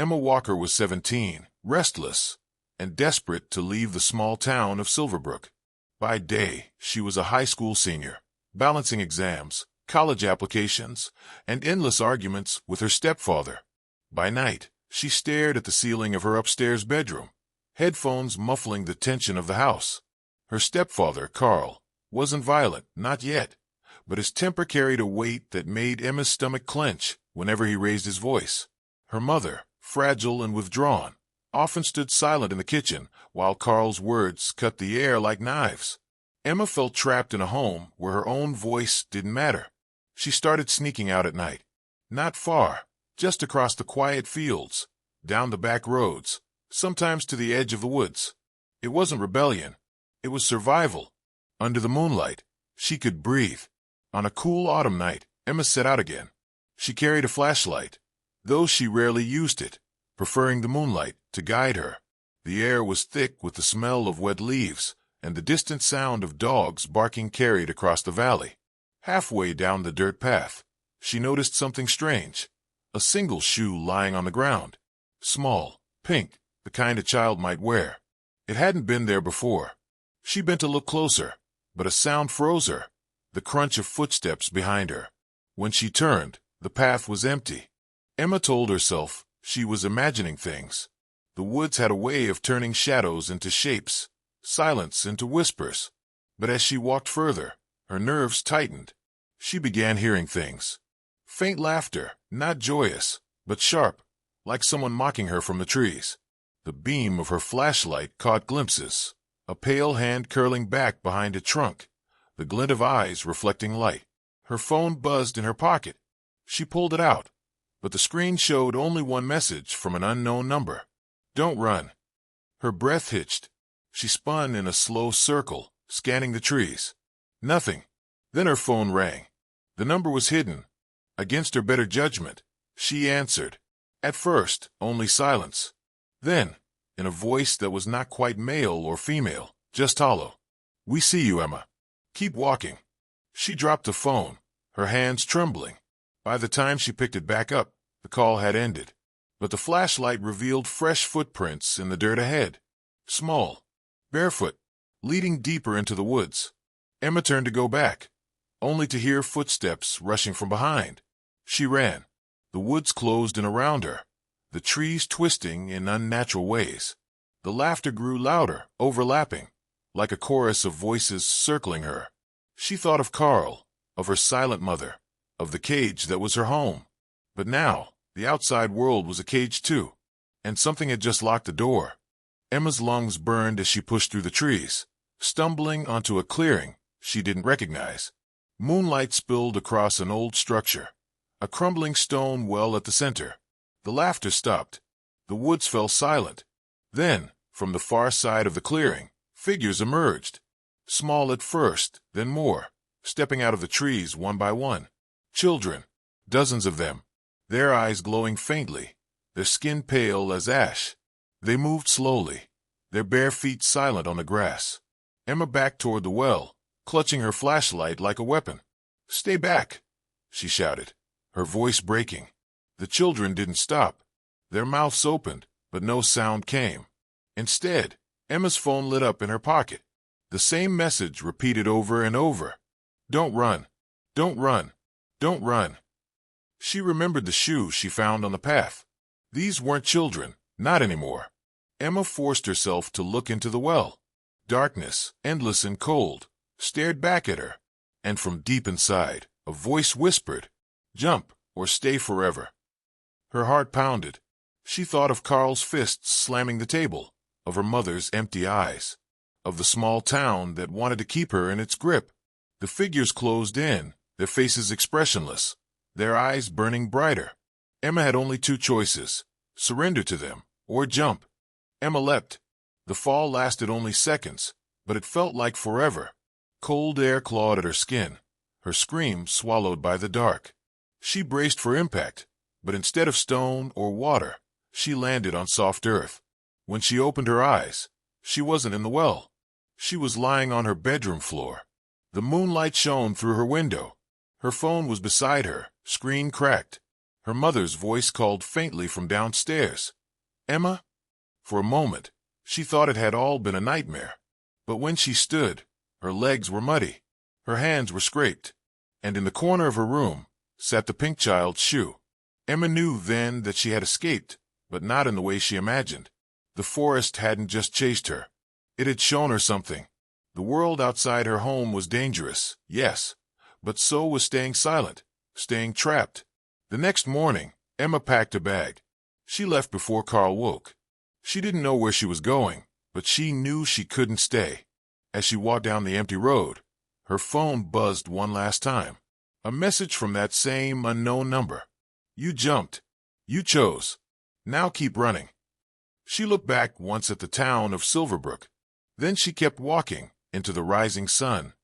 Emma Walker was 17, restless, and desperate to leave the small town of Silverbrook. By day, she was a high school senior, balancing exams, college applications, and endless arguments with her stepfather. By night, she stared at the ceiling of her upstairs bedroom, headphones muffling the tension of the house. Her stepfather, Carl, wasn't violent, not yet, but his temper carried a weight that made Emma's stomach clench whenever he raised his voice. Her mother, fragile and withdrawn, often stood silent in the kitchen while Carl's words cut the air like knives. Emma felt trapped in a home where her own voice didn't matter. She started sneaking out at night. Not far, just across the quiet fields, down the back roads, sometimes to the edge of the woods. It wasn't rebellion. It was survival. Under the moonlight, she could breathe. On a cool autumn night, Emma set out again. She carried a flashlight, though she rarely used it, preferring the moonlight to guide her. The air was thick with the smell of wet leaves, and the distant sound of dogs barking carried across the valley. Halfway down the dirt path, she noticed something strange. A single shoe lying on the ground. Small, pink, the kind a child might wear. It hadn't been there before. She bent to look closer, but a sound froze her, the crunch of footsteps behind her. When she turned, the path was empty. Emma told herself she was imagining things. The woods had a way of turning shadows into shapes, silence into whispers. But as she walked further, her nerves tightened. She began hearing things. Faint laughter, not joyous, but sharp, like someone mocking her from the trees. The beam of her flashlight caught glimpses. A pale hand curling back behind a trunk, the glint of eyes reflecting light. Her phone buzzed in her pocket. She pulled it out, but the screen showed only one message from an unknown number. Don't run. Her breath hitched. She spun in a slow circle, scanning the trees. Nothing. Then her phone rang. The number was hidden. Against her better judgment, she answered. At first, only silence. Then, in a voice that was not quite male or female, just hollow. We see you, Emma. Keep walking. She dropped the phone, her hands trembling. By the time she picked it back up, the call had ended. But the flashlight revealed fresh footprints in the dirt ahead. Small, barefoot, leading deeper into the woods. Emma turned to go back, only to hear footsteps rushing from behind. She ran. The woods closed in around her, the trees twisting in unnatural ways. The laughter grew louder, overlapping, like a chorus of voices circling her. She thought of Carl, of her silent mother, of the cage that was her home. But now, the outside world was a cage too, and something had just locked the door. Emma's lungs burned as she pushed through the trees, stumbling onto a clearing she didn't recognize. Moonlight spilled across an old structure, a crumbling stone well at the center. The laughter stopped. The woods fell silent. Then, from the far side of the clearing, figures emerged. Small at first, then more, stepping out of the trees one by one. Children, dozens of them, their eyes glowing faintly, their skin pale as ash. They moved slowly, their bare feet silent on the grass. Emma backed toward the well, clutching her flashlight like a weapon. Stay back, she shouted, her voice breaking. The children didn't stop. Their mouths opened, but no sound came. Instead, Emma's phone lit up in her pocket. The same message repeated over and over. Don't run. Don't run. Don't run. She remembered the shoe she found on the path. These weren't children, not anymore. Emma forced herself to look into the well. Darkness, endless and cold, stared back at her. And from deep inside, a voice whispered, "Jump, or stay forever." Her heart pounded. She thought of Carl's fists slamming the table, of her mother's empty eyes, of the small town that wanted to keep her in its grip. The figures closed in, their faces expressionless, their eyes burning brighter. Emma had only two choices: surrender to them, or jump. Emma leapt. The fall lasted only seconds, but it felt like forever. Cold air clawed at her skin, her scream swallowed by the dark. She braced for impact, but instead of stone or water, she landed on soft earth. When she opened her eyes, she wasn't in the well. She was lying on her bedroom floor. The moonlight shone through her window. Her phone was beside her, screen cracked. Her mother's voice called faintly from downstairs. "Emma?" For a moment, she thought it had all been a nightmare. But when she stood, her legs were muddy, her hands were scraped, and in the corner of her room sat the pink child's shoe. Emma knew then that she had escaped, but not in the way she imagined. The forest hadn't just chased her. It had shown her something. The world outside her home was dangerous, yes, but so was staying silent, staying trapped. The next morning, Emma packed a bag. She left before Carl woke. She didn't know where she was going, but she knew she couldn't stay. As she walked down the empty road, her phone buzzed one last time. A message from that same unknown number. "You jumped. You chose. Now keep running." She looked back once at the town of Silverbrook. Then she kept walking into the rising sun.